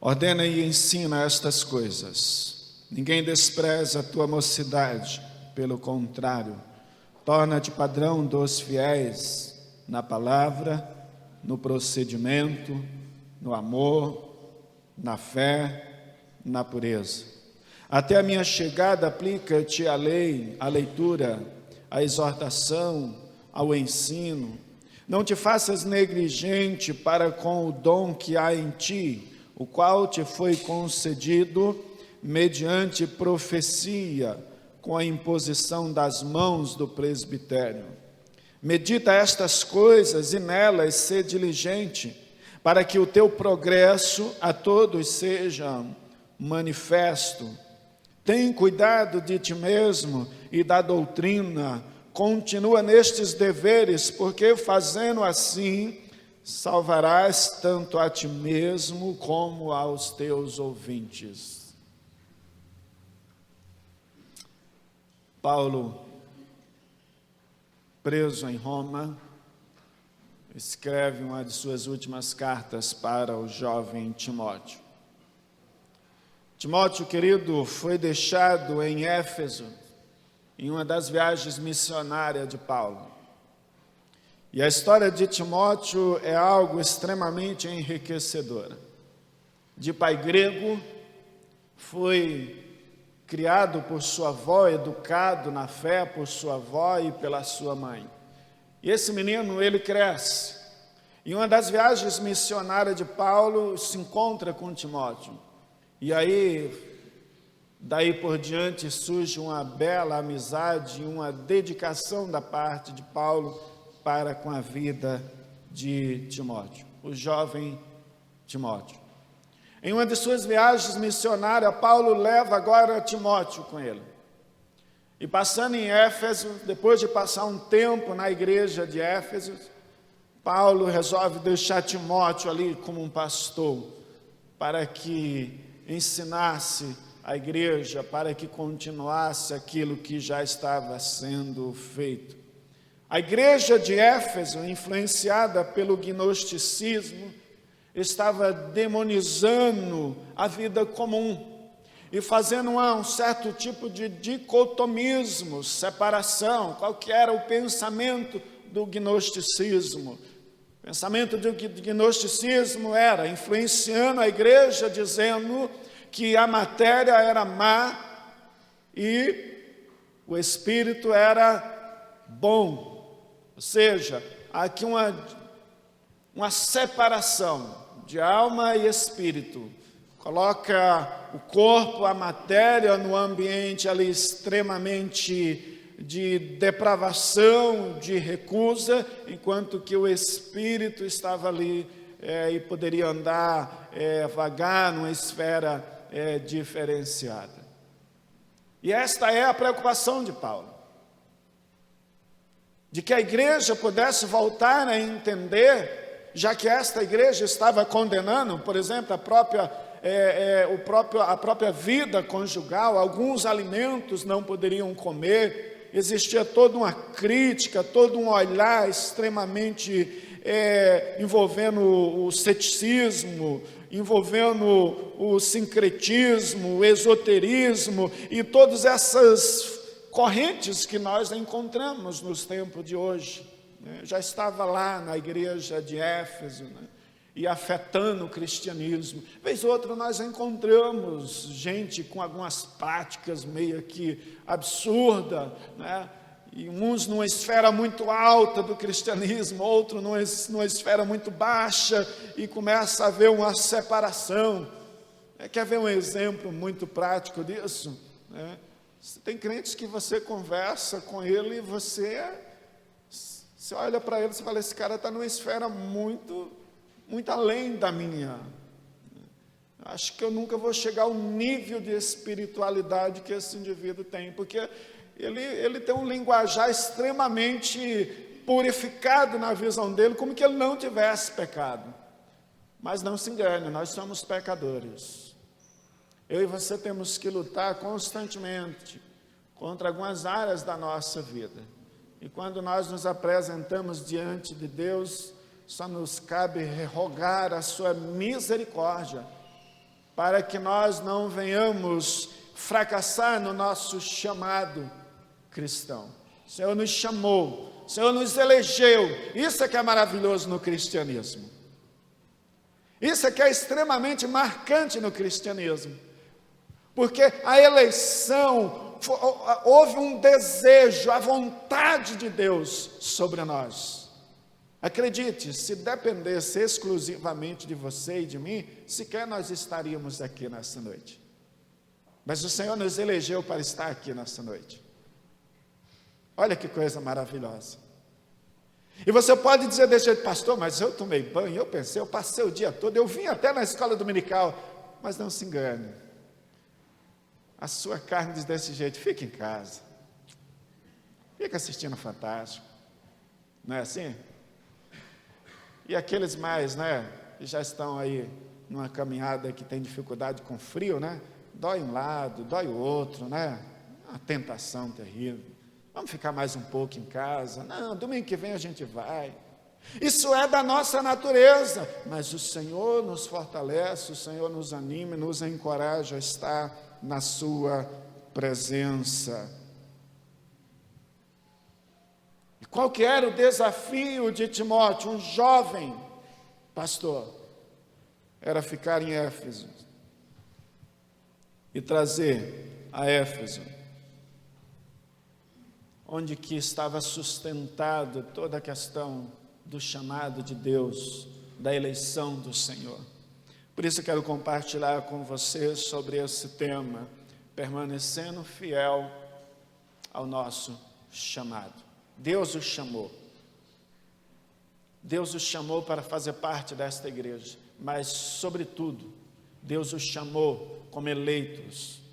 Ordena e ensina estas coisas. Ninguém despreza a tua mocidade, pelo contrário, torna-te padrão dos fiéis na palavra, no procedimento, no amor, na fé, na pureza. Até a minha chegada, aplica-te a lei, a leitura, a exortação, ao ensino. Não te faças negligente para com o dom que há em ti, o qual te foi concedido mediante profecia, com a imposição das mãos do presbitério. Medita estas coisas e nelas sê diligente, para que o teu progresso a todos seja manifesto. Tem cuidado de ti mesmo e da doutrina, continua nestes deveres, porque fazendo assim, salvarás tanto a ti mesmo como aos teus ouvintes. Paulo, preso em Roma, escreve uma de suas últimas cartas para o jovem Timóteo. Timóteo, querido, foi deixado em Éfeso, em uma das viagens missionárias de Paulo. E a história de Timóteo é algo extremamente enriquecedora. De pai grego, foi criado por sua avó, educado na fé por sua avó e pela sua mãe. E esse menino, ele cresce. Em uma das viagens missionárias de Paulo, se encontra com Timóteo. E aí, daí por diante, surge uma bela amizade, uma dedicação da parte de Paulo para com a vida de Timóteo, o jovem Timóteo. Em uma de suas viagens missionárias, Paulo leva agora Timóteo com ele. E passando em Éfeso, depois de passar um tempo na igreja de Éfeso, Paulo resolve deixar Timóteo ali como um pastor, para que ensinasse a igreja, para que continuasse aquilo que já estava sendo feito. A igreja de Éfeso, influenciada pelo gnosticismo, estava demonizando a vida comum e fazendo um certo tipo de dicotomismo, separação. Qual que era o pensamento do gnosticismo? O pensamento do gnosticismo era influenciando a igreja, dizendo que a matéria era má e o espírito era bom. Ou seja, aqui uma separação de alma e espírito. Coloca o corpo, a matéria, no ambiente ali extremamente de depravação, de recusa, enquanto que o espírito estava ali e poderia andar, vagar numa esfera diferenciada. E esta é a preocupação de Paulo. De que a igreja pudesse voltar a entender, já que esta igreja estava condenando, por exemplo, a própria vida conjugal, alguns alimentos não poderiam comer, existia toda uma crítica, todo um olhar extremamente envolvendo o ceticismo, envolvendo o sincretismo, o esoterismo e todas essas correntes que nós encontramos nos tempos de hoje. Já estava lá na igreja de Éfeso, e afetando o cristianismo. Vez ou outra nós encontramos gente com algumas práticas meio que absurdas, e uns numa esfera muito alta do cristianismo, outro numa esfera muito baixa, e começa a haver uma separação. Quer ver um exemplo muito prático disso? Tem crentes que você conversa com ele e você olha para ele e fala, esse cara está numa esfera muito além da minha. Acho que eu nunca vou chegar ao nível de espiritualidade que esse indivíduo tem, porque ele tem um linguajar extremamente purificado na visão dele, como que ele não tivesse pecado. Mas não se engane, nós somos pecadores. Eu e você temos que lutar constantemente contra algumas áreas da nossa vida. E quando nós nos apresentamos diante de Deus, só nos cabe rogar a sua misericórdia, para que nós não venhamos fracassar no nosso chamado cristão. O Senhor nos chamou, o Senhor nos elegeu. Isso é que é maravilhoso no cristianismo. Isso é que é extremamente marcante no cristianismo. Porque a eleição, houve um desejo, a vontade de Deus sobre nós. Acredite, se dependesse exclusivamente de você e de mim, sequer nós estaríamos aqui nessa noite. Mas o Senhor nos elegeu para estar aqui nessa noite. Olha que coisa maravilhosa. E você pode dizer desse jeito, pastor, mas eu tomei banho, eu pensei, eu passei o dia todo, eu vim até na escola dominical. Mas não se engane. A sua carne diz desse jeito, fica em casa. Fica assistindo Fantástico. Não é assim? E aqueles mais, que já estão aí numa caminhada que tem dificuldade com frio, dói um lado, dói o outro, Uma tentação terrível. Vamos ficar mais um pouco em casa. Não, domingo que vem a gente vai. Isso é da nossa natureza, mas o Senhor nos fortalece, o Senhor nos anima, nos encoraja a estar na sua presença. E qual que era o desafio de Timóteo, um jovem pastor? Era ficar em Éfeso e trazer a Éfeso, onde que estava sustentado toda a questão do chamado de Deus, da eleição do Senhor. Por isso eu quero compartilhar com você sobre esse tema, permanecendo fiel ao nosso chamado. Deus o chamou. Deus o chamou para fazer parte desta igreja, mas, sobretudo, Deus o chamou como eleitos.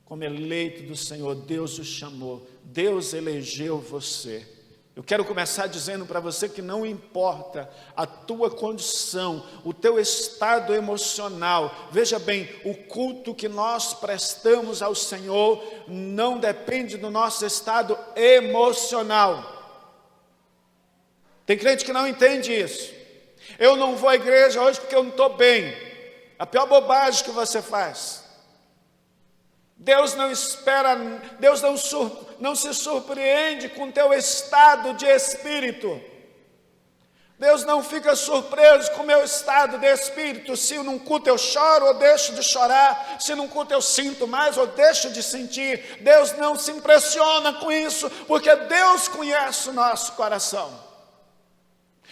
Como eleito do Senhor, Deus o chamou, Deus elegeu você. Eu quero começar dizendo para você que não importa a tua condição, o teu estado emocional. Veja bem, o culto que nós prestamos ao Senhor não depende do nosso estado emocional. Tem crente que não entende isso. Eu não vou à igreja hoje porque eu não estou bem. A pior bobagem que você faz. Deus não espera, Deus não se surpreende com o teu estado de espírito. Deus não fica surpreso com o meu estado de espírito. Se num culto eu choro ou deixo de chorar, se num culto eu sinto mais ou deixo de sentir. Deus não se impressiona com isso, porque Deus conhece o nosso coração.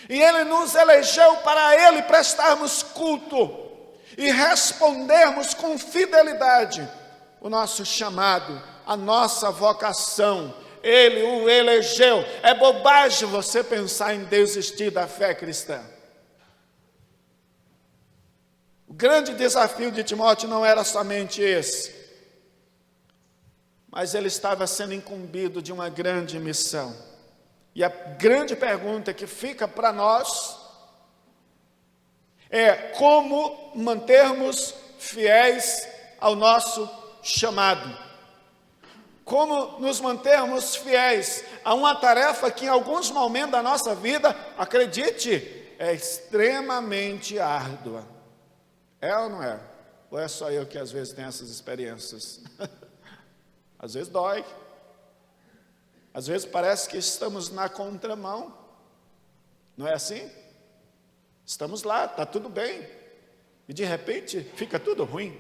E Ele nos elegeu para Ele prestarmos culto e respondermos com fidelidade o nosso chamado, a nossa vocação. Ele o elegeu. É bobagem você pensar em desistir da fé cristã. O grande desafio de Timóteo não era somente esse, mas ele estava sendo incumbido de uma grande missão. E a grande pergunta que fica para nós é como mantermos fiéis ao nosso chamado. Como nos mantermos fiéis a uma tarefa que em alguns momentos da nossa vida, acredite, é extremamente árdua. É ou não é? Ou é só eu que às vezes tenho essas experiências? Às vezes dói. Às vezes parece que estamos na contramão. Não é assim? Estamos lá, está tudo bem. E de repente fica tudo ruim.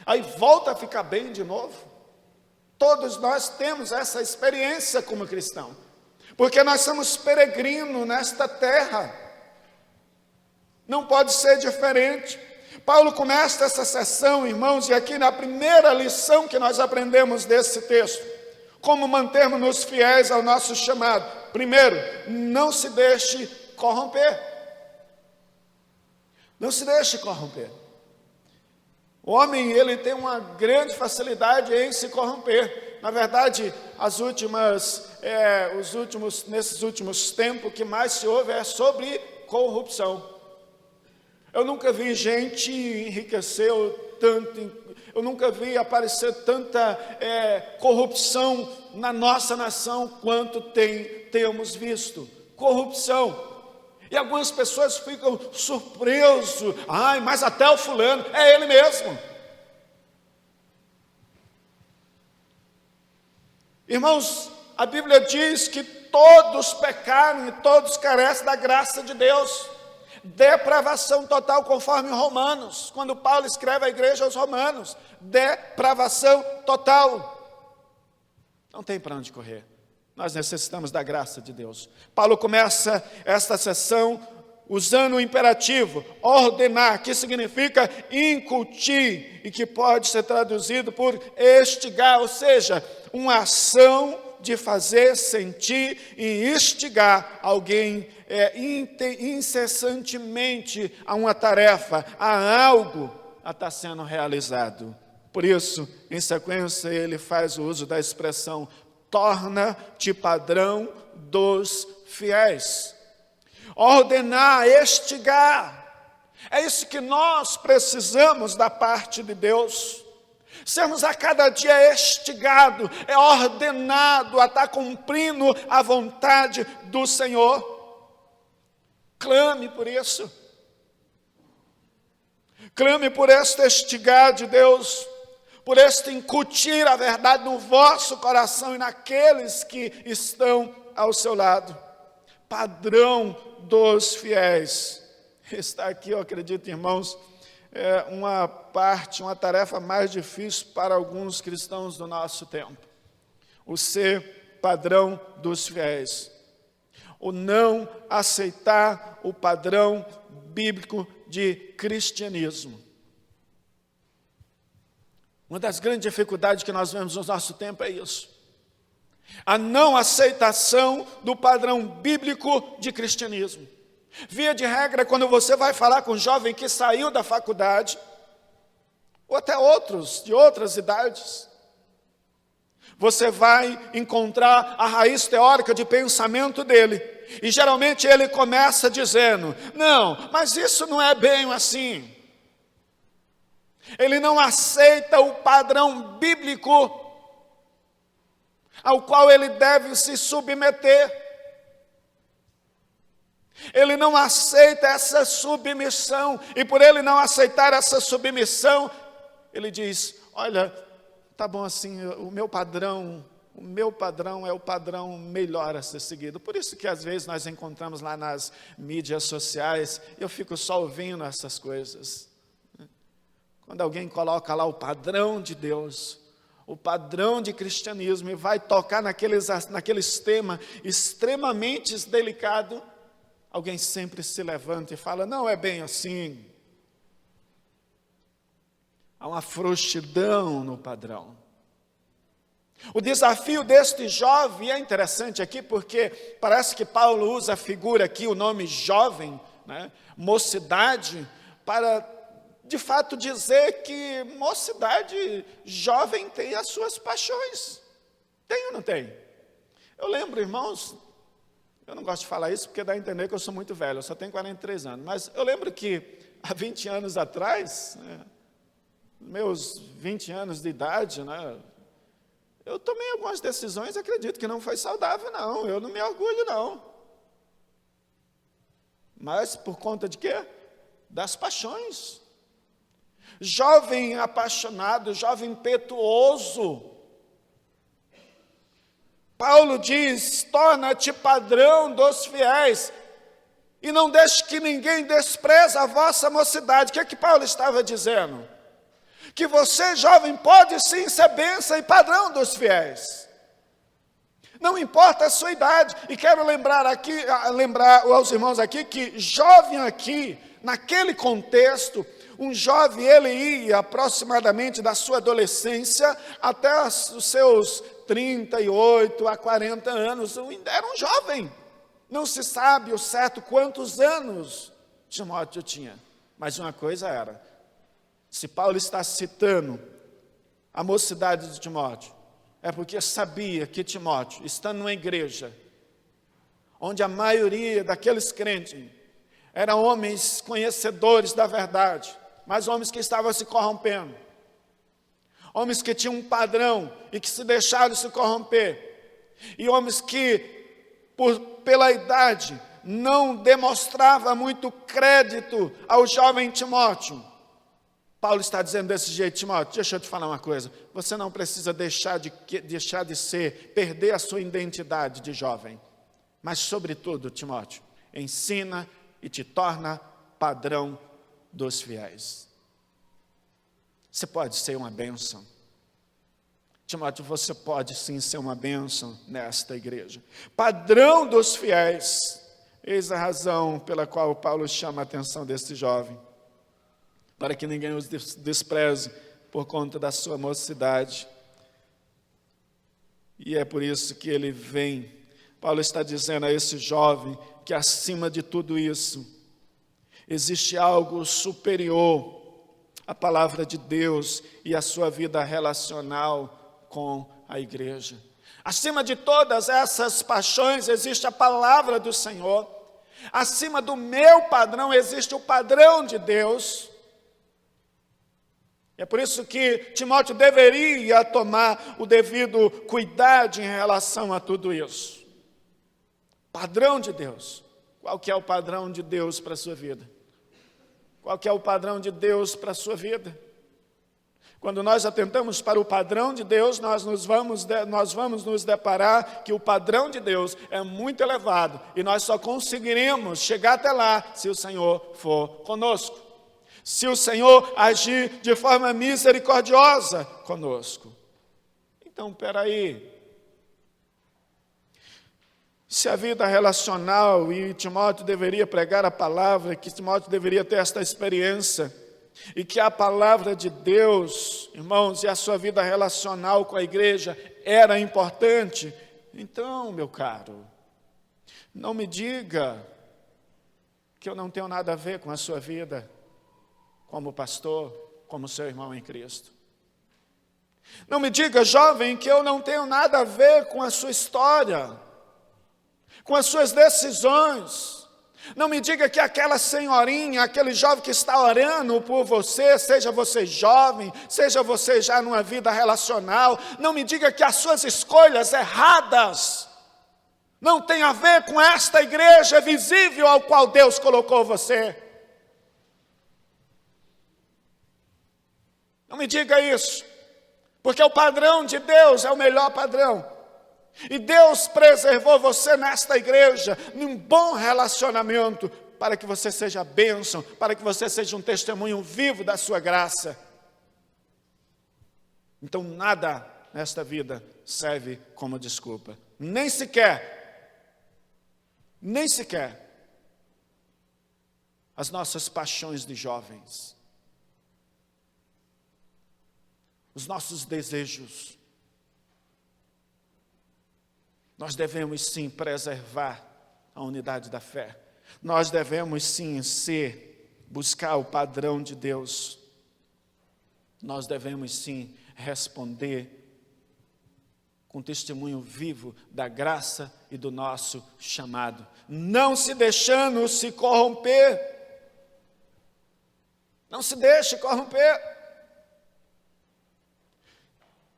Aí volta a ficar bem de novo. Todos nós temos essa experiência como cristão. Porque nós somos peregrinos nesta terra. Não pode ser diferente. Paulo começa essa sessão, irmãos, e aqui na primeira lição que nós aprendemos desse texto, como mantermos-nos fiéis ao nosso chamado. Primeiro, não se deixe corromper. Não se deixe corromper. O homem, ele tem uma grande facilidade em se corromper. Na verdade, nesses últimos tempos, o que mais se ouve é sobre corrupção. Eu nunca vi gente enriquecer tanto, eu nunca vi aparecer tanta corrupção na nossa nação quanto temos visto. Corrupção. E algumas pessoas ficam surpresas. Ai, mas até o fulano, é ele mesmo. Irmãos, a Bíblia diz que todos pecaram e todos carecem da graça de Deus. Depravação total, conforme Romanos, quando Paulo escreve à igreja aos Romanos. Depravação total. Não tem para onde correr. Nós necessitamos da graça de Deus. Paulo começa esta sessão usando o imperativo, ordenar, que significa incutir, e que pode ser traduzido por estigar, ou seja, uma ação de fazer, sentir e instigar alguém incessantemente a uma tarefa, a algo a estar sendo realizado. Por isso, em sequência, ele faz o uso da expressão torna-te padrão dos fiéis. Ordenar, estigar. É isso que nós precisamos da parte de Deus. Sermos a cada dia estigado, ordenado a estar cumprindo a vontade do Senhor. Clame por isso. Clame por este estigar de Deus, por este incutir a verdade no vosso coração e naqueles que estão ao seu lado. Padrão dos fiéis. Está aqui, eu acredito, irmãos, uma tarefa mais difícil para alguns cristãos do nosso tempo. O ser padrão dos fiéis. O não aceitar o padrão bíblico de cristianismo. Uma das grandes dificuldades que nós vemos no nosso tempo é isso. A não aceitação do padrão bíblico de cristianismo. Via de regra, quando você vai falar com um jovem que saiu da faculdade, ou até outros, de outras idades, você vai encontrar a raiz teórica de pensamento dele. E geralmente ele começa dizendo, não, mas isso não é bem assim. Ele não aceita o padrão bíblico ao qual ele deve se submeter. Ele não aceita essa submissão, e por ele não aceitar essa submissão, ele diz, olha, tá bom assim, o meu padrão é o padrão melhor a ser seguido. Por isso que às vezes nós encontramos lá nas mídias sociais, eu fico só ouvindo essas coisas. Quando alguém coloca lá o padrão de Deus, o padrão de cristianismo, e vai tocar naqueles temas extremamente delicados, alguém sempre se levanta e fala, não é bem assim. Há uma frouxidão no padrão. O desafio deste jovem é interessante aqui, porque parece que Paulo usa a figura aqui, o nome jovem, né, mocidade, para de fato dizer que mocidade jovem tem as suas paixões. Tem ou não tem? Eu lembro, irmãos, eu não gosto de falar isso porque dá a entender que eu sou muito velho, eu só tenho 43 anos, mas eu lembro que há 20 anos atrás, meus 20 anos de idade, eu tomei algumas decisões, acredito que não foi saudável não, eu não me orgulho não. Mas por conta de quê? Das paixões. Jovem apaixonado, jovem impetuoso. Paulo diz, torna-te padrão dos fiéis, e não deixe que ninguém despreze a vossa mocidade. O que é que Paulo estava dizendo? Que você, jovem, pode sim ser bênção e padrão dos fiéis. Não importa a sua idade. E quero lembrar aos irmãos aqui, que jovem aqui, naquele contexto, um jovem, ele ia aproximadamente da sua adolescência até os seus 38 a 40 anos, era um jovem. Não se sabe o certo quantos anos Timóteo tinha, mas uma coisa era, se Paulo está citando a mocidade de Timóteo, é porque sabia que Timóteo, estando numa igreja, onde a maioria daqueles crentes eram homens conhecedores da verdade, mas homens que estavam se corrompendo, homens que tinham um padrão e que se deixaram se corromper, e homens que, pela idade, não demonstrava muito crédito ao jovem Timóteo. Paulo está dizendo desse jeito: Timóteo, deixa eu te falar uma coisa, você não precisa deixar de ser, perder a sua identidade de jovem. Mas, sobretudo, Timóteo, ensina e te torna padrão dos fiéis. Você pode ser uma bênção. Timóteo, você pode sim ser uma bênção nesta igreja. Padrão dos fiéis. Eis a razão pela qual Paulo chama a atenção desse jovem. Para que ninguém os despreze por conta da sua mocidade. E é por isso que ele vem. Paulo está dizendo a esse jovem que acima de tudo isso, existe algo superior à palavra de Deus e à sua vida relacional com a igreja. Acima de todas essas paixões existe a palavra do Senhor. Acima do meu padrão existe o padrão de Deus. É por isso que Timóteo deveria tomar o devido cuidado em relação a tudo isso. Padrão de Deus. Qual que é o padrão de Deus para a sua vida? Qual que é o padrão de Deus para a sua vida? Quando nós atentamos para o padrão de Deus, nós vamos nos deparar que o padrão de Deus é muito elevado e nós só conseguiremos chegar até lá se o Senhor for conosco. Se o Senhor agir de forma misericordiosa conosco. Então, peraí. Se a vida relacional, e Timóteo deveria pregar a palavra, que Timóteo deveria ter esta experiência, e que a palavra de Deus, irmãos, e a sua vida relacional com a igreja era importante, então, meu caro, não me diga que eu não tenho nada a ver com a sua vida como pastor, como seu irmão em Cristo. Não me diga, jovem, que eu não tenho nada a ver com a sua história, com as suas decisões. Não me diga que aquela senhorinha, aquele jovem que está orando por você, seja você jovem, seja você já numa vida relacional, não me diga que as suas escolhas erradas não tem a ver com esta igreja visível ao qual Deus colocou você. Não me diga isso, porque o padrão de Deus é o melhor padrão. E Deus preservou você nesta igreja, num bom relacionamento, para que você seja bênção, para que você seja um testemunho vivo da sua graça. Então nada nesta vida serve como desculpa, nem sequer as nossas paixões de jovens, os nossos desejos. Nós devemos sim preservar a unidade da fé. Nós devemos sim buscar o padrão de Deus. Nós devemos sim responder com testemunho vivo da graça e do nosso chamado. Não se deixando se corromper. Não se deixe corromper.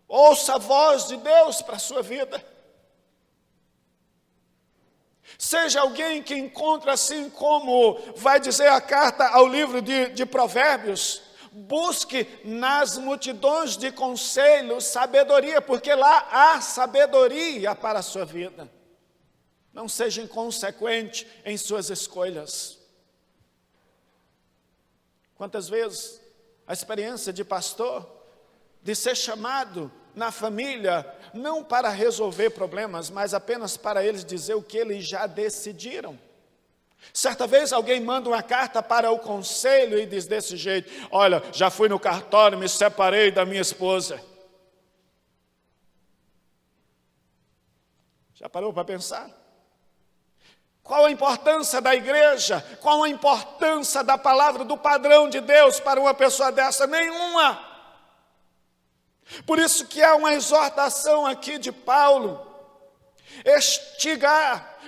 Ouça a voz de Deus para a sua vida. Seja alguém que encontra, assim como vai dizer a carta ao livro de Provérbios, busque nas multidões de conselhos sabedoria, porque lá há sabedoria para a sua vida. Não seja inconsequente em suas escolhas. Quantas vezes a experiência de pastor, de ser chamado na família, não para resolver problemas, mas apenas para eles dizer o que eles já decidiram. Certa vez alguém manda uma carta para o conselho e diz desse jeito: olha, já fui no cartório, me separei da minha esposa. Já parou para pensar? Qual a importância da igreja? Qual a importância da palavra, do padrão de Deus para uma pessoa dessa? Nenhuma. Por isso que há uma exortação aqui de Paulo,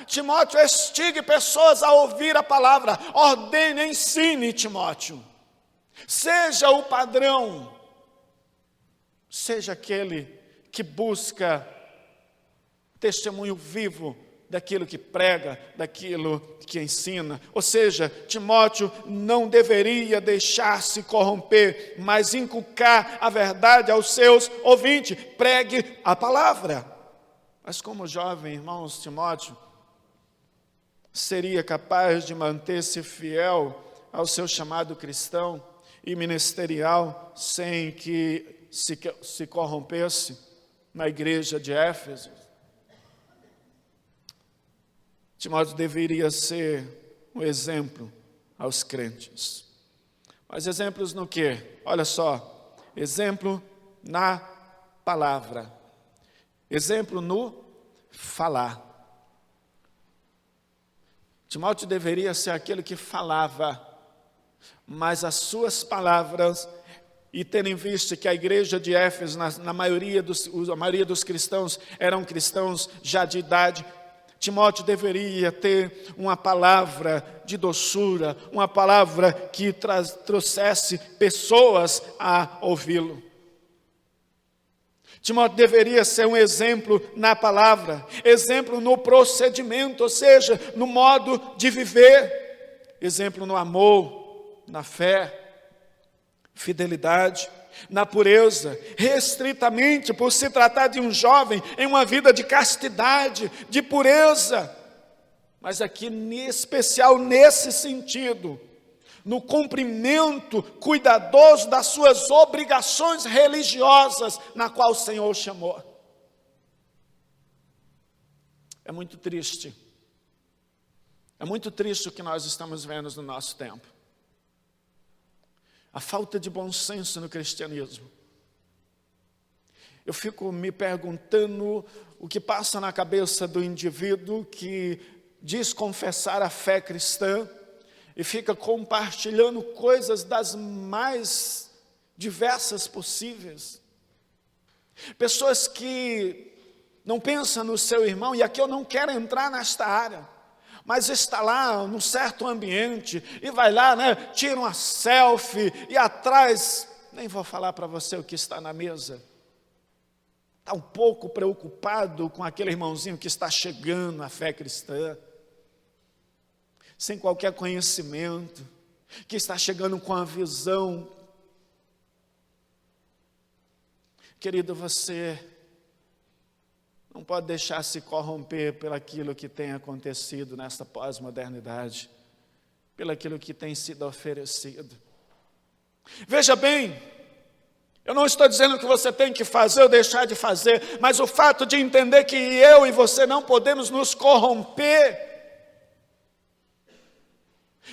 Timóteo, estigue pessoas a ouvir a palavra, ordene, ensine, Timóteo, seja o padrão, seja aquele que busca testemunho vivo daquilo que prega, daquilo que ensina. Ou seja, Timóteo não deveria deixar-se corromper, mas inculcar a verdade aos seus ouvintes. Pregue a palavra. Mas como jovem, irmãos, Timóteo seria capaz de manter-se fiel ao seu chamado cristão e ministerial sem que se corrompesse na igreja de Éfeso? Timóteo deveria ser um exemplo aos crentes. Mas exemplos no quê? Olha só, exemplo na palavra, exemplo no falar. Timóteo deveria ser aquele que falava, mas as suas palavras, e tendo em vista que a igreja de Éfeso, a maioria dos cristãos eram cristãos já de idade, Timóteo deveria ter uma palavra de doçura, uma palavra que trouxesse pessoas a ouvi-lo. Timóteo deveria ser um exemplo na palavra, exemplo no procedimento, ou seja, no modo de viver, exemplo no amor, na fé, fidelidade, na pureza, restritamente por se tratar de um jovem em uma vida de castidade, de pureza, mas aqui em especial nesse sentido, no cumprimento cuidadoso das suas obrigações religiosas na qual o Senhor o chamou. É muito triste o que nós estamos vendo no nosso tempo. A falta de bom senso no cristianismo. Eu fico me perguntando o que passa na cabeça do indivíduo que diz confessar a fé cristã e fica compartilhando coisas das mais diversas possíveis. Pessoas que não pensam no seu irmão, e aqui eu não quero entrar nesta área, mas está lá num certo ambiente, e vai lá, tira uma selfie, e atrás, nem vou falar para você o que está na mesa, está um pouco preocupado com aquele irmãozinho que está chegando à fé cristã, sem qualquer conhecimento, que está chegando com a visão. Querido, você não pode deixar se corromper pelaquilo que tem acontecido nesta pós-modernidade, pelaquilo que tem sido oferecido. Veja bem, eu não estou dizendo que você tem que fazer ou deixar de fazer, mas o fato de entender que eu e você não podemos nos corromper,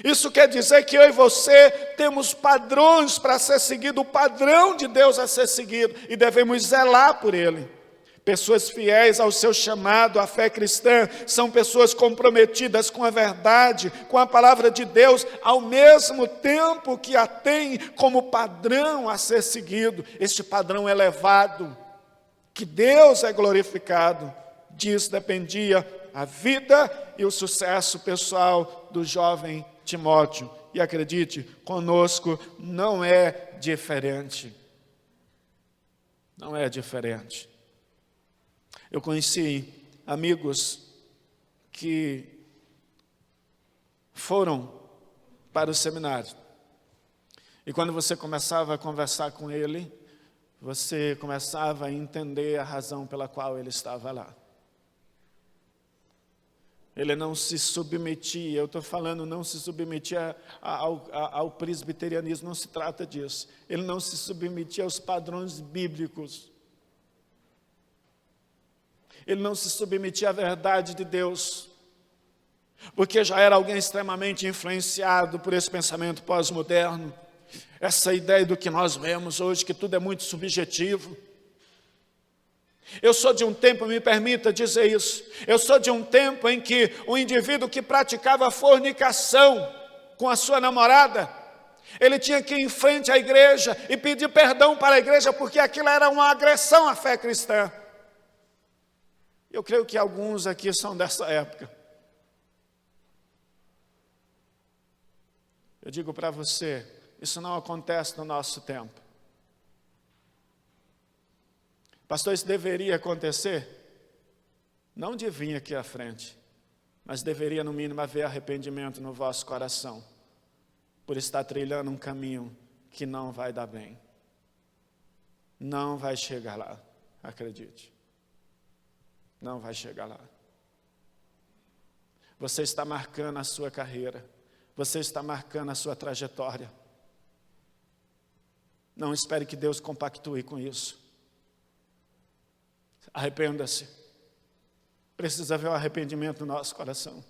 isso quer dizer que eu e você temos padrões para ser seguido, o padrão de Deus a ser seguido, e devemos zelar por ele. Pessoas fiéis ao seu chamado, à fé cristã, são pessoas comprometidas com a verdade, com a palavra de Deus, ao mesmo tempo que a têm como padrão a ser seguido. Este padrão elevado, que Deus é glorificado, disso dependia a vida e o sucesso pessoal do jovem Timóteo. E acredite, conosco não é diferente. Não é diferente. Eu conheci amigos que foram para o seminário. E quando você começava a conversar com ele, você começava a entender a razão pela qual ele estava lá. Ele não se submetia, eu estou falando, não se submetia ao presbiterianismo, não se trata disso. Ele não se submetia aos padrões bíblicos. Ele não se submetia à verdade de Deus, porque já era alguém extremamente influenciado por esse pensamento pós-moderno, essa ideia do que nós vemos hoje, que tudo é muito subjetivo. Eu sou de um tempo, me permita dizer isso, eu sou de um tempo em que o indivíduo que praticava fornicação com a sua namorada, ele tinha que ir em frente à igreja e pedir perdão para a igreja, porque aquilo era uma agressão à fé cristã. Eu creio que alguns aqui são dessa época. Eu digo para você, isso não acontece no nosso tempo. Pastor, isso deveria acontecer? Não de vir aqui à frente, mas deveria no mínimo haver arrependimento no vosso coração, por estar trilhando um caminho que não vai dar bem. Não vai chegar lá, acredite. Não vai chegar lá. Você está marcando a sua carreira, você está marcando a sua trajetória. Não espere que Deus compactue com isso. Arrependa-se. Precisa haver um arrependimento no nosso coração.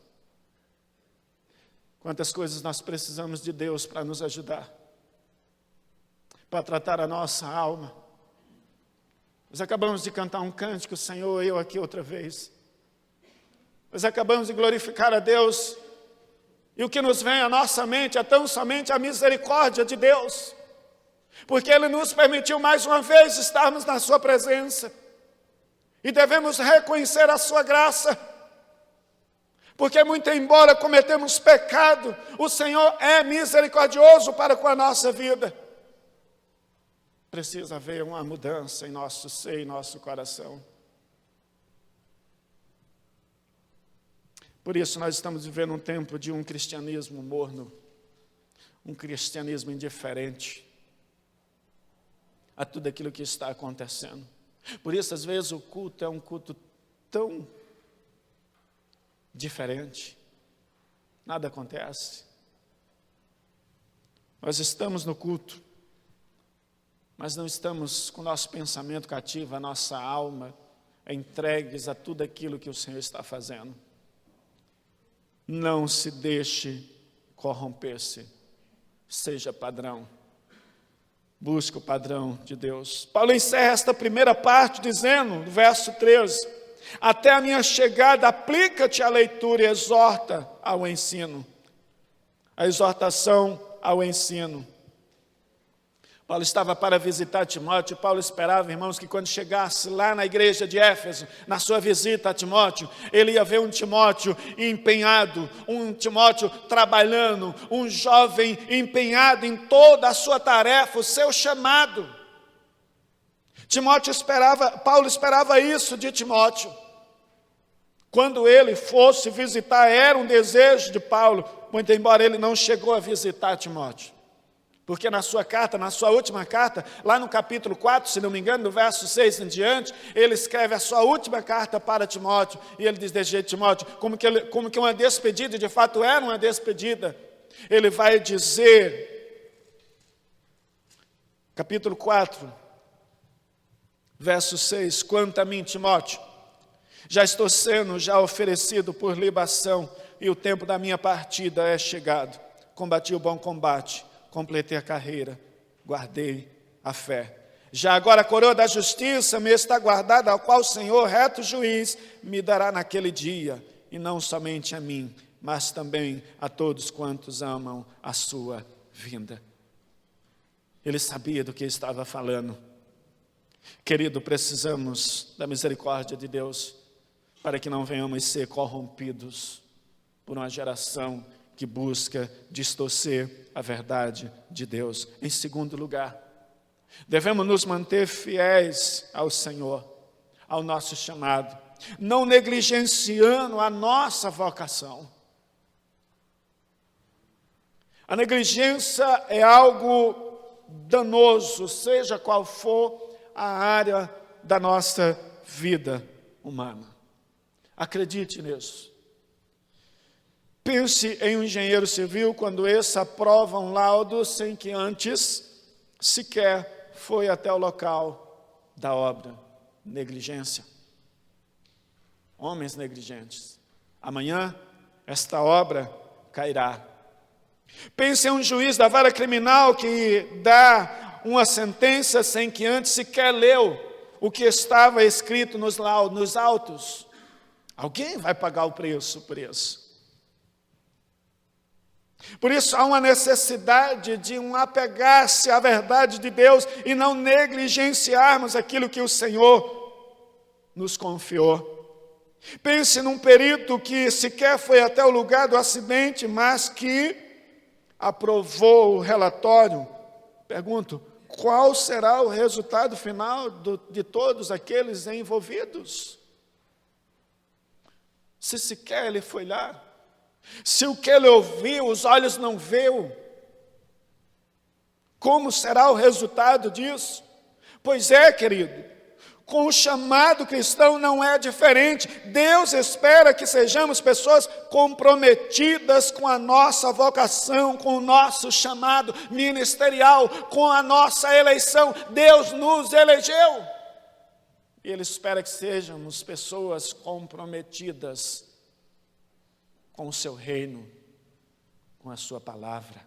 Quantas coisas nós precisamos de Deus para nos ajudar, para tratar a nossa alma. Nós acabamos de cantar um cântico, Senhor, eu aqui outra vez. Nós acabamos de glorificar a Deus, e o que nos vem à nossa mente é tão somente a misericórdia de Deus, porque Ele nos permitiu mais uma vez estarmos na sua presença, e devemos reconhecer a sua graça, porque muito embora cometemos pecado, o Senhor é misericordioso para com a nossa vida. Precisa haver uma mudança em nosso ser, em nosso coração. Por isso nós estamos vivendo um tempo de um cristianismo morno, um cristianismo indiferente a tudo aquilo que está acontecendo. Por isso, às vezes, o culto é um culto tão diferente, nada acontece. Nós estamos no culto, mas não estamos com o nosso pensamento cativo, a nossa alma entregues a tudo aquilo que o Senhor está fazendo. Não se deixe corromper-se, seja padrão. Busque o padrão de Deus. Paulo encerra esta primeira parte dizendo, no verso 13, até a minha chegada, aplica-te à leitura e exorta ao ensino. A exortação ao ensino. Paulo estava para visitar Timóteo, Paulo esperava, irmãos, que quando chegasse lá na igreja de Éfeso, na sua visita a Timóteo, ele ia ver um Timóteo empenhado, um Timóteo trabalhando, um jovem empenhado em toda a sua tarefa, o seu chamado. Paulo esperava isso de Timóteo. Quando ele fosse visitar, era um desejo de Paulo, muito embora ele não chegou a visitar Timóteo. Porque na sua carta, na sua última carta, lá no capítulo 4, se não me engano, no verso 6 em diante, ele escreve a sua última carta para Timóteo, e ele diz desse jeito, Timóteo, como que uma despedida, de fato era uma despedida, ele vai dizer, capítulo 4, verso 6, quanto a mim, Timóteo, já estou sendo oferecido por libação, e o tempo da minha partida é chegado, combati o bom combate, completei a carreira, guardei a fé. Já agora a coroa da justiça me está guardada, ao qual o Senhor, reto juiz, me dará naquele dia, e não somente a mim, mas também a todos quantos amam a sua vinda. Ele sabia do que estava falando. Querido, precisamos da misericórdia de Deus, para que não venhamos ser corrompidos por uma geração que busca distorcer a verdade de Deus. Em segundo lugar, devemos nos manter fiéis ao Senhor, ao nosso chamado, não negligenciando a nossa vocação. A negligência é algo danoso, seja qual for a área da nossa vida humana. Acredite nisso. Pense em um engenheiro civil quando esse aprova um laudo sem que antes sequer foi até o local da obra. Negligência. Homens negligentes. Amanhã esta obra cairá. Pense em um juiz da vara criminal que dá uma sentença sem que antes sequer leu o que estava escrito nos autos. Alguém vai pagar o preço por isso. Por isso há uma necessidade de apegar-se à verdade de Deus e não negligenciarmos aquilo que o Senhor nos confiou. Pense num perito que sequer foi até o lugar do acidente, mas que aprovou o relatório. Pergunto, qual será o resultado final de todos aqueles envolvidos? se sequer ele foi lá? Se o que ele ouviu, os olhos não viu, como será o resultado disso? Pois é, querido, com o chamado cristão não é diferente. Deus espera que sejamos pessoas comprometidas com a nossa vocação, com o nosso chamado ministerial, com a nossa eleição. Deus nos elegeu. E Ele espera que sejamos pessoas comprometidas com o seu reino, com a sua palavra.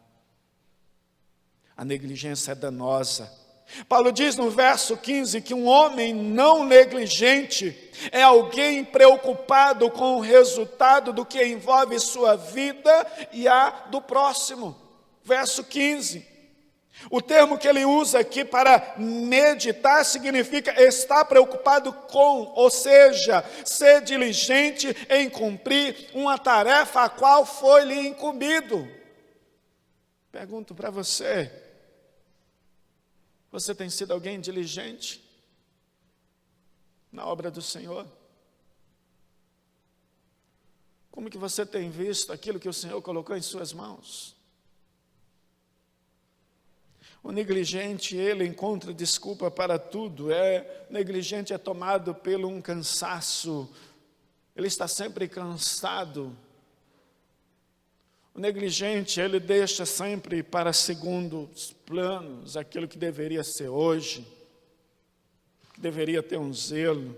A negligência é danosa. Paulo diz no verso 15 que um homem não negligente é alguém preocupado com o resultado do que envolve sua vida e a do próximo. Verso 15. O termo que ele usa aqui para meditar significa estar preocupado com, ou seja, ser diligente em cumprir uma tarefa a qual foi-lhe incumbido. Pergunto para você, você tem sido alguém diligente na obra do Senhor? Como que você tem visto aquilo que o Senhor colocou em suas mãos? O negligente, ele encontra desculpa para tudo. Negligente é tomado pelo um cansaço. Ele está sempre cansado. O negligente, ele deixa sempre para segundos planos aquilo que deveria ser hoje, que deveria ter um zelo.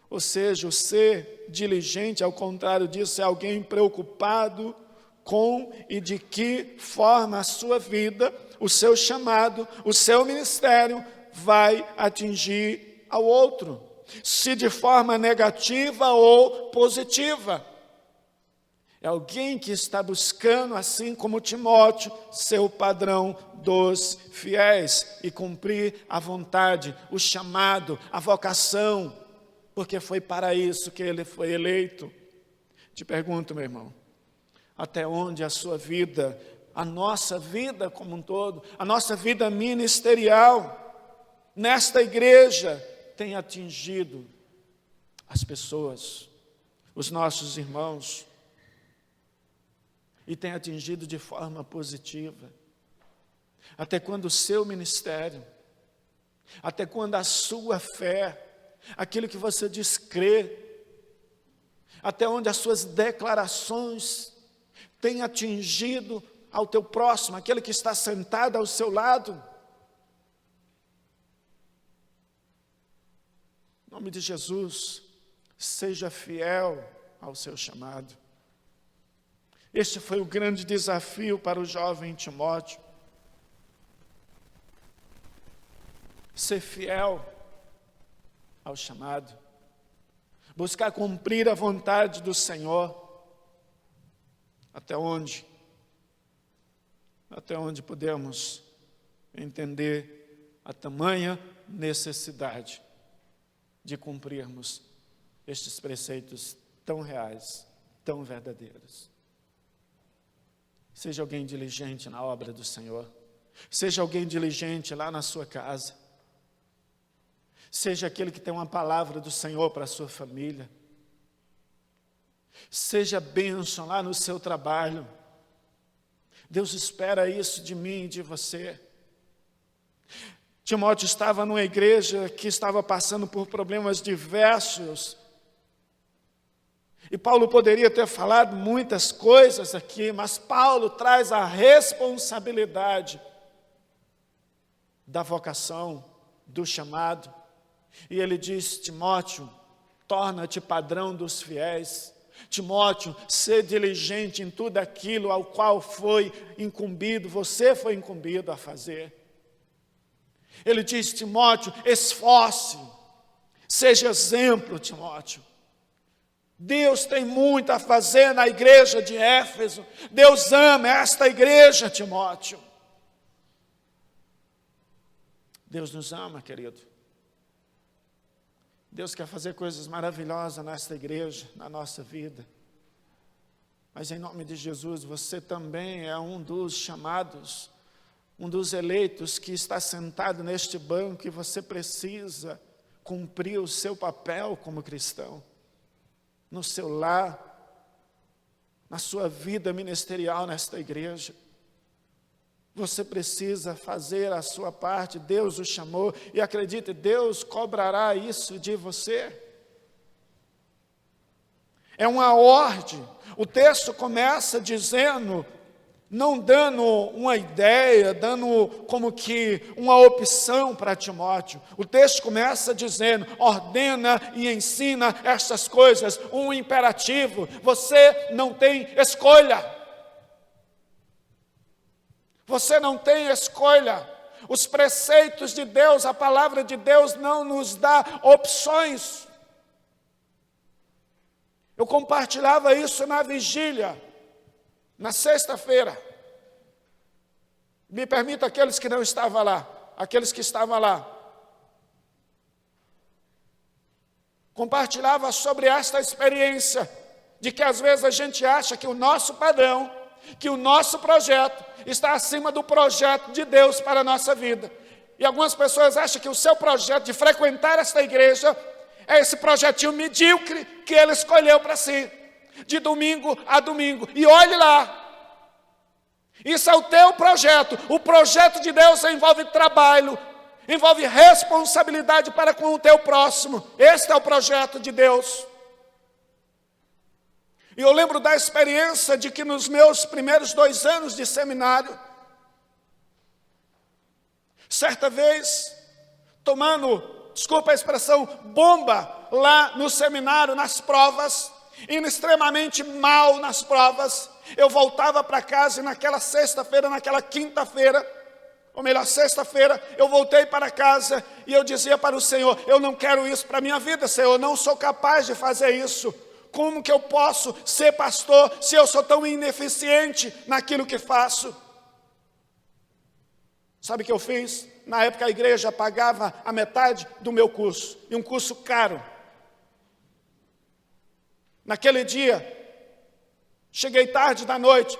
Ou seja, o ser diligente, ao contrário disso, é alguém preocupado com e de que forma a sua vida, o seu chamado, o seu ministério vai atingir ao outro, se de forma negativa ou positiva. É alguém que está buscando, assim como Timóteo, ser o padrão dos fiéis e cumprir a vontade, o chamado, a vocação, porque foi para isso que ele foi eleito. Te pergunto, meu irmão, até onde a sua vida, a nossa vida como um todo, a nossa vida ministerial, nesta igreja, tem atingido as pessoas, os nossos irmãos, e tem atingido de forma positiva? Até quando o seu ministério, até quando a sua fé, aquilo que você diz crer, até onde as suas declarações têm atingido ao teu próximo, aquele que está sentado ao seu lado? Em nome de Jesus, seja fiel ao seu chamado. Este foi o grande desafio para o jovem Timóteo. Ser fiel ao chamado. Buscar cumprir a vontade do Senhor. Até onde? Até onde podemos entender a tamanha necessidade de cumprirmos estes preceitos tão reais, tão verdadeiros. Seja alguém diligente na obra do Senhor. Seja alguém diligente lá na sua casa. Seja aquele que tem uma palavra do Senhor para a sua família. Seja bênção lá no seu trabalho. Deus espera isso de mim e de você. Timóteo estava numa igreja que estava passando por problemas diversos. E Paulo poderia ter falado muitas coisas aqui, mas Paulo traz a responsabilidade da vocação, do chamado. E ele diz: Timóteo, torna-te padrão dos fiéis. Timóteo, ser diligente em tudo aquilo ao qual foi incumbido, você foi incumbido a fazer. Ele diz: Timóteo, esforce, seja exemplo, Timóteo. Deus tem muito a fazer na igreja de Éfeso. Deus ama esta igreja, Timóteo. Deus nos ama, querido. Deus quer fazer coisas maravilhosas nesta igreja, na nossa vida. Mas em nome de Jesus, você também é um dos chamados, um dos eleitos que está sentado neste banco e você precisa cumprir o seu papel como cristão. No seu lar, na sua vida ministerial nesta igreja. Você precisa fazer a sua parte, Deus o chamou, e acredite, Deus cobrará isso de você. É uma ordem. O texto começa dizendo, não dando uma ideia, dando como que uma opção para Timóteo. O texto começa dizendo, ordena e ensina estas coisas, um imperativo. Você não tem escolha. Você não tem escolha. Os preceitos de Deus, a palavra de Deus não nos dá opções. Eu compartilhava isso na vigília, na sexta-feira. Me permita aqueles que não estavam lá, aqueles que estavam lá. Compartilhava sobre esta experiência, de que às vezes a gente acha que o nosso padrão, que o nosso projeto está acima do projeto de Deus para a nossa vida. E algumas pessoas acham que o seu projeto de frequentar esta igreja é esse projetinho medíocre que ele escolheu para si, de domingo a domingo. E olhe lá, isso é o teu projeto. O projeto de Deus envolve trabalho, envolve responsabilidade para com o teu próximo. Este é o projeto de Deus. E eu lembro da experiência de que nos meus primeiros 2 anos de seminário, certa vez, tomando, desculpa a expressão, bomba lá no seminário, nas provas, indo extremamente mal nas provas, eu voltava para casa e naquela sexta-feira, naquela quinta-feira, ou melhor, sexta-feira, eu voltei para casa e eu dizia para o Senhor, eu não quero isso para a minha vida, Senhor, eu não sou capaz de fazer isso. Como que eu posso ser pastor se eu sou tão ineficiente naquilo que faço? Sabe o que eu fiz? Na época a igreja pagava a metade do meu curso, e um curso caro. Naquele dia, cheguei tarde da noite,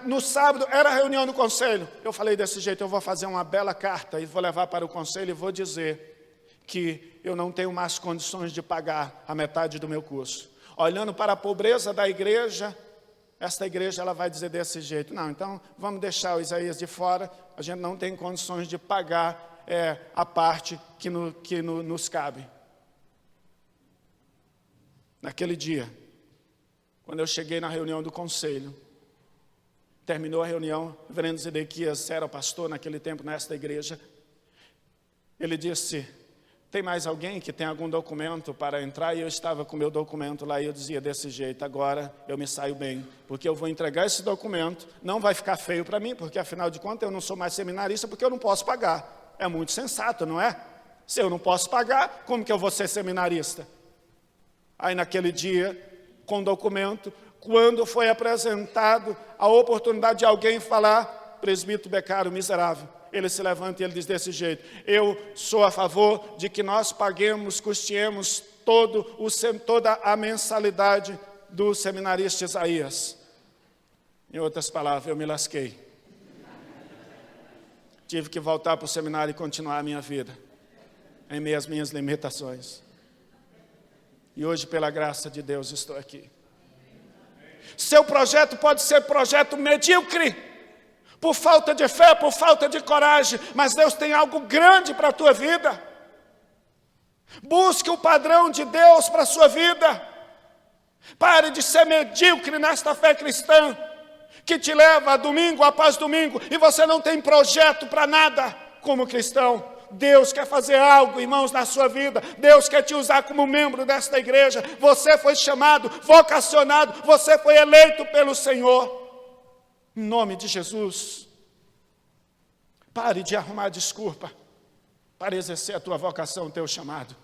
no sábado era a reunião do conselho. Eu falei desse jeito, eu vou fazer uma bela carta e vou levar para o conselho e vou dizer que eu não tenho mais condições de pagar a metade do meu curso. Olhando para a pobreza da igreja, esta igreja ela vai dizer desse jeito, não, então vamos deixar o Isaías de fora, a gente não tem condições de pagar a parte que nos cabe. Naquele dia, quando eu cheguei na reunião do conselho, terminou a reunião, o reverendo Zedequias era o pastor naquele tempo nesta igreja, ele disse, tem mais alguém que tem algum documento para entrar? E eu estava com o meu documento lá e eu dizia desse jeito, agora eu me saio bem, porque eu vou entregar esse documento, não vai ficar feio para mim, porque afinal de contas eu não sou mais seminarista, porque eu não posso pagar. É muito sensato, não é? Se eu não posso pagar, como que eu vou ser seminarista? Aí naquele dia, com o documento, quando foi apresentado a oportunidade de alguém falar, presbítero Becaro, miserável, ele se levanta e ele diz desse jeito, eu sou a favor de que nós paguemos, custeemos toda a mensalidade do seminarista Isaías. Em outras palavras, eu me lasquei. Tive que voltar para o seminário e continuar a minha vida, em meio às minhas limitações. E hoje, pela graça de Deus, estou aqui. Seu projeto pode ser projeto medíocre, por falta de fé, por falta de coragem, mas Deus tem algo grande para a tua vida. Busque o padrão de Deus para a sua vida. Pare de ser medíocre nesta fé cristã, que te leva domingo após domingo, e você não tem projeto para nada como cristão. Deus quer fazer algo, irmãos, na sua vida. Deus quer te usar como membro desta igreja. Você foi chamado, vocacionado, você foi eleito pelo Senhor. Em nome de Jesus, pare de arrumar desculpa para exercer a tua vocação, o teu chamado.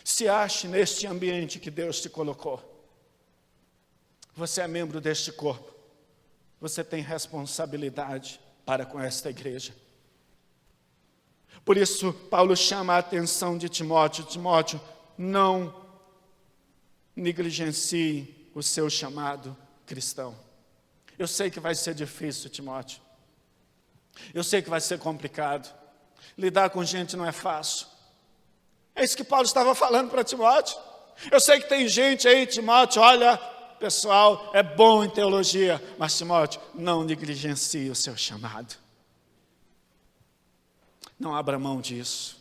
Se ache neste ambiente que Deus te colocou. Você é membro deste corpo. Você tem responsabilidade para com esta igreja. Por isso, Paulo chama a atenção de Timóteo. Timóteo, não negligencie o seu chamado cristão. Eu sei que vai ser difícil, Timóteo. Eu sei que vai ser complicado. Lidar com gente não é fácil. É isso que Paulo estava falando para Timóteo. Eu sei que tem gente aí, Timóteo, olha, pessoal é bom em teologia, mas Timóteo, não negligencie o seu chamado. Não abra mão disso.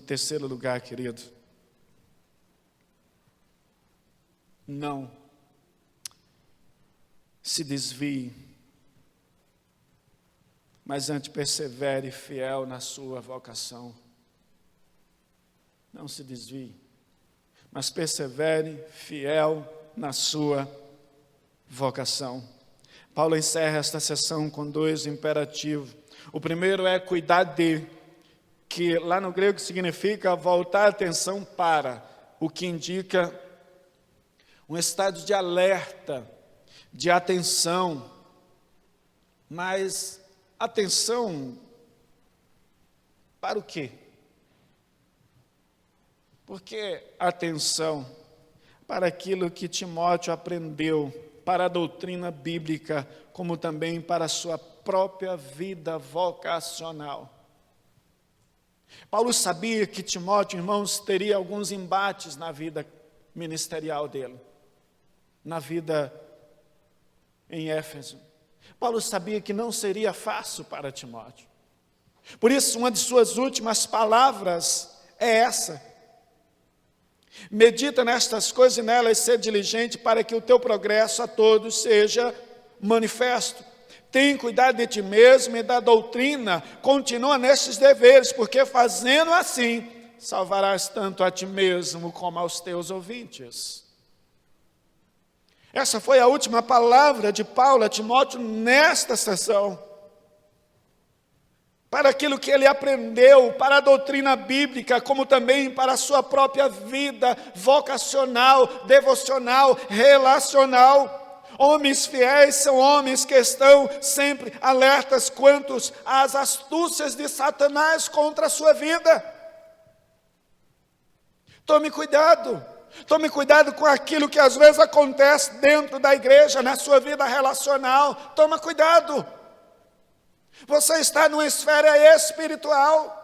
Terceiro lugar, querido, não se desvie, mas antes persevere fiel na sua vocação. Não se desvie, mas persevere fiel na sua vocação. Paulo encerra esta sessão com 2 imperativos. O primeiro é cuidar de, que lá no grego significa voltar a atenção para, o que indica um estado de alerta, de atenção. Mas atenção para o quê? Porque atenção para aquilo que Timóteo aprendeu, para a doutrina bíblica, como também para a sua própria vida vocacional. Paulo sabia que Timóteo, irmãos, teria alguns embates na vida ministerial dele, na vida em Éfeso. Paulo sabia que não seria fácil para Timóteo. Por isso, uma de suas últimas palavras é essa: medita nestas coisas e nelas ser diligente para que o teu progresso a todos seja manifesto. Tem cuidado de ti mesmo e da doutrina, continua nestes deveres, porque fazendo assim, salvarás tanto a ti mesmo como aos teus ouvintes. Essa foi a última palavra de Paulo a Timóteo nesta sessão. Para aquilo que ele aprendeu, para a doutrina bíblica, como também para a sua própria vida vocacional, devocional, relacional. Homens fiéis são homens que estão sempre alertas quanto às astúcias de Satanás contra a sua vida. Tome cuidado com aquilo que às vezes acontece dentro da igreja, na sua vida relacional. Toma cuidado. Você está numa esfera espiritual.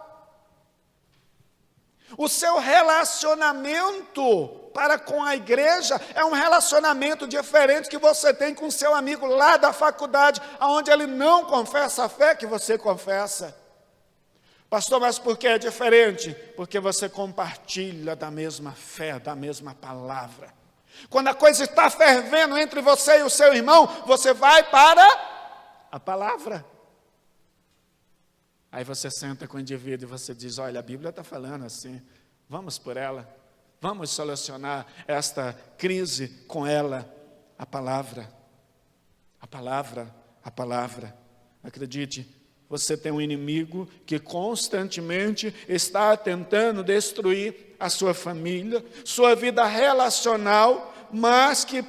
O seu relacionamento para com a igreja é um relacionamento diferente que você tem com seu amigo lá da faculdade, onde ele não confessa a fé que você confessa. Pastor, mas por que é diferente? Porque você compartilha da mesma fé, da mesma palavra. Quando a coisa está fervendo entre você e o seu irmão, você vai para a palavra. Aí você senta com o indivíduo e você diz: olha, a Bíblia está falando assim, vamos por ela, vamos solucionar esta crise com ela. A palavra, a palavra, a palavra. Acredite, você tem um inimigo que constantemente está tentando destruir a sua família, sua vida relacional, mas que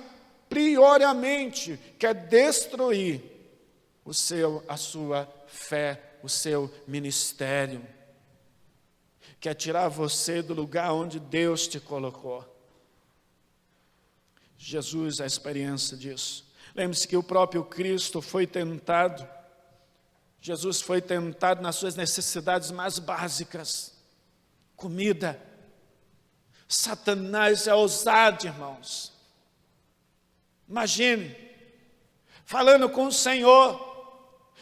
prioriamente quer destruir a sua fé, o seu ministério, quer tirar você do lugar onde Deus te colocou. Jesus é a experiência disso. Lembre-se que o próprio Cristo foi tentado. Jesus foi tentado nas suas necessidades mais básicas. Comida. Satanás é ousado, irmãos. Imagine, falando com o Senhor: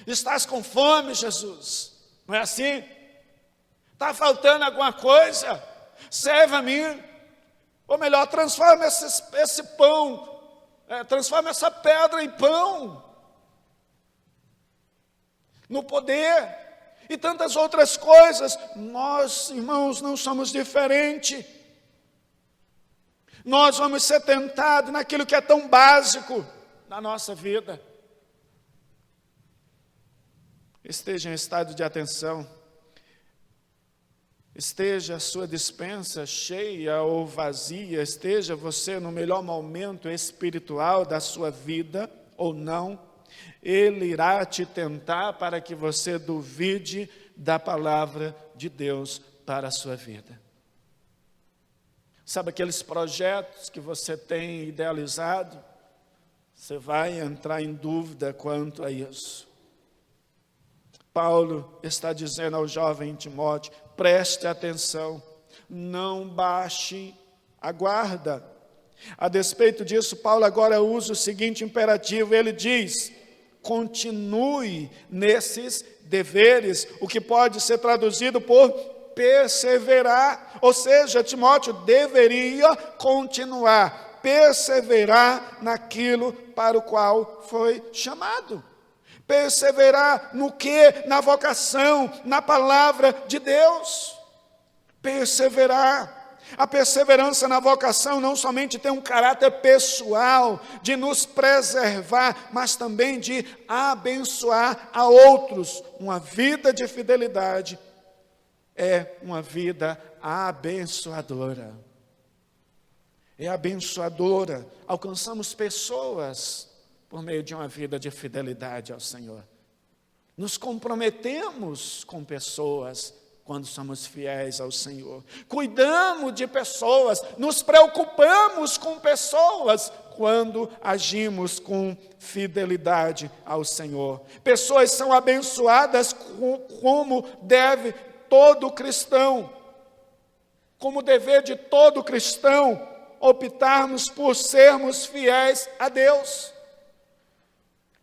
estás com fome, Jesus? Não é assim? Está faltando alguma coisa? Serve a mim. Ou melhor, transforma esse pão, transforma essa pedra em pão. No poder. E tantas outras coisas. Nós, irmãos, não somos diferentes. Nós vamos ser tentados naquilo que é tão básico na nossa vida. Esteja em estado de atenção. Esteja a sua despensa cheia ou vazia. Esteja você no melhor momento espiritual da sua vida ou não. Ele irá te tentar para que você duvide da palavra de Deus para a sua vida. Sabe aqueles projetos que você tem idealizado? Você vai entrar em dúvida quanto a isso. Paulo está dizendo ao jovem Timóteo: preste atenção, não baixe aguarda. A despeito disso, Paulo agora usa o seguinte imperativo, ele diz: continue nesses deveres, o que pode ser traduzido por perseverar, ou seja, Timóteo deveria continuar, perseverar naquilo para o qual foi chamado. Perseverar no quê? Na vocação, na palavra de Deus. Perseverar. A perseverança na vocação não somente tem um caráter pessoal, de nos preservar, mas também de abençoar a outros. Uma vida de fidelidade é uma vida abençoadora. É abençoadora. Alcançamos pessoas por meio de uma vida de fidelidade ao Senhor. Nos comprometemos com pessoas quando somos fiéis ao Senhor. Cuidamos de pessoas, nos preocupamos com pessoas quando agimos com fidelidade ao Senhor. Pessoas são abençoadas como deve todo cristão, como dever de todo cristão, optarmos por sermos fiéis a Deus.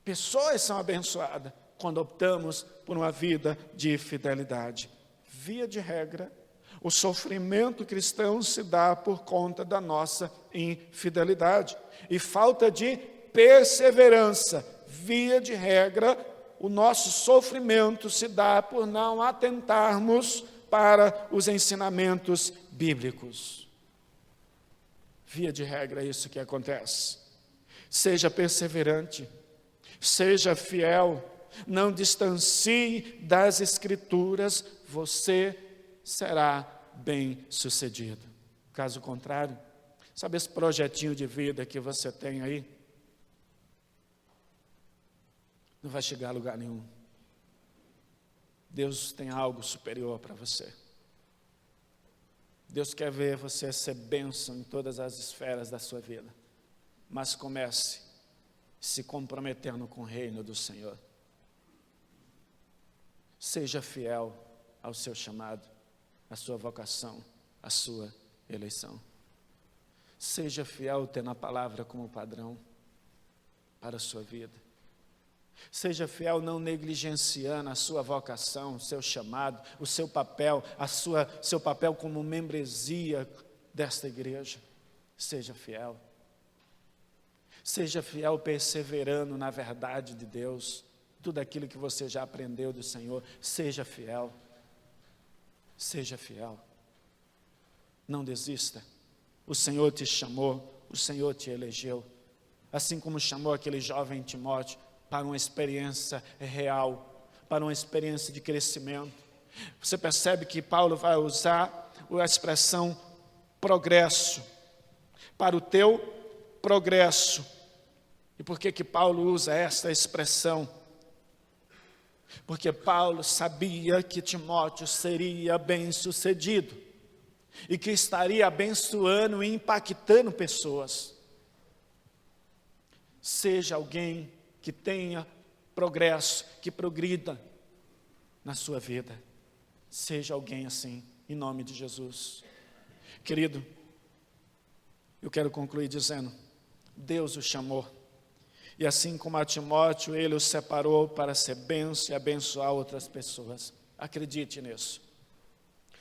Pessoas são abençoadas quando optamos por uma vida de fidelidade. Via de regra, o sofrimento cristão se dá por conta da nossa infidelidade e falta de perseverança. Via de regra, o nosso sofrimento se dá por não atentarmos para os ensinamentos bíblicos. Via de regra, é isso que acontece. Seja perseverante, seja fiel, não distancie das Escrituras, você será bem-sucedido. Caso contrário, sabe esse projetinho de vida que você tem aí? Não vai chegar a lugar nenhum. Deus tem algo superior para você. Deus quer ver você ser bênção em todas as esferas da sua vida. Mas comece se comprometendo com o reino do Senhor. Seja fiel ao seu chamado, à sua vocação, à sua eleição. Seja fiel tendo a palavra como padrão para a sua vida. Seja fiel não negligenciando a sua vocação, o seu chamado, o seu papel, seu papel como membresia desta igreja. Seja fiel. Seja fiel perseverando na verdade de Deus. Tudo aquilo que você já aprendeu do Senhor, seja fiel. Seja fiel. Não desista. O Senhor te chamou, o Senhor te elegeu. Assim como chamou aquele jovem Timóteo para uma experiência real, para uma experiência de crescimento. Você percebe que Paulo vai usar a expressão progresso, para o teu progresso. E por que Paulo usa esta expressão? Porque Paulo sabia que Timóteo seria bem-sucedido e que estaria abençoando e impactando pessoas. Seja alguém que tenha progresso, que progrida na sua vida. Seja alguém assim, em nome de Jesus. Querido, eu quero concluir dizendo, Deus o chamou. E assim como a Timóteo, ele o separou para ser bênção e abençoar outras pessoas. Acredite nisso.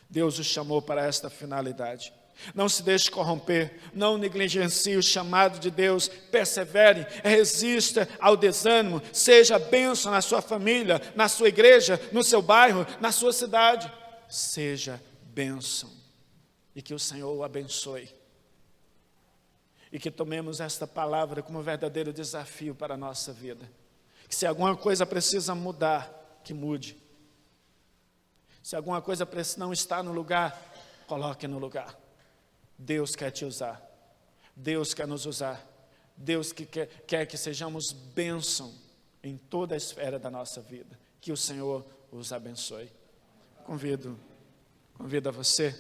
Deus o chamou para esta finalidade. Não se deixe corromper, não negligencie o chamado de Deus, persevere, resista ao desânimo, seja bênção na sua família, na sua igreja, no seu bairro, na sua cidade. Seja bênção e que o Senhor o abençoe. E que tomemos esta palavra como um verdadeiro desafio para a nossa vida. Que se alguma coisa precisa mudar, que mude. Se alguma coisa não está no lugar, coloque no lugar. Deus quer te usar. Deus quer nos usar. Deus quer que sejamos bênção em toda a esfera da nossa vida. Que o Senhor os abençoe. Convido a você.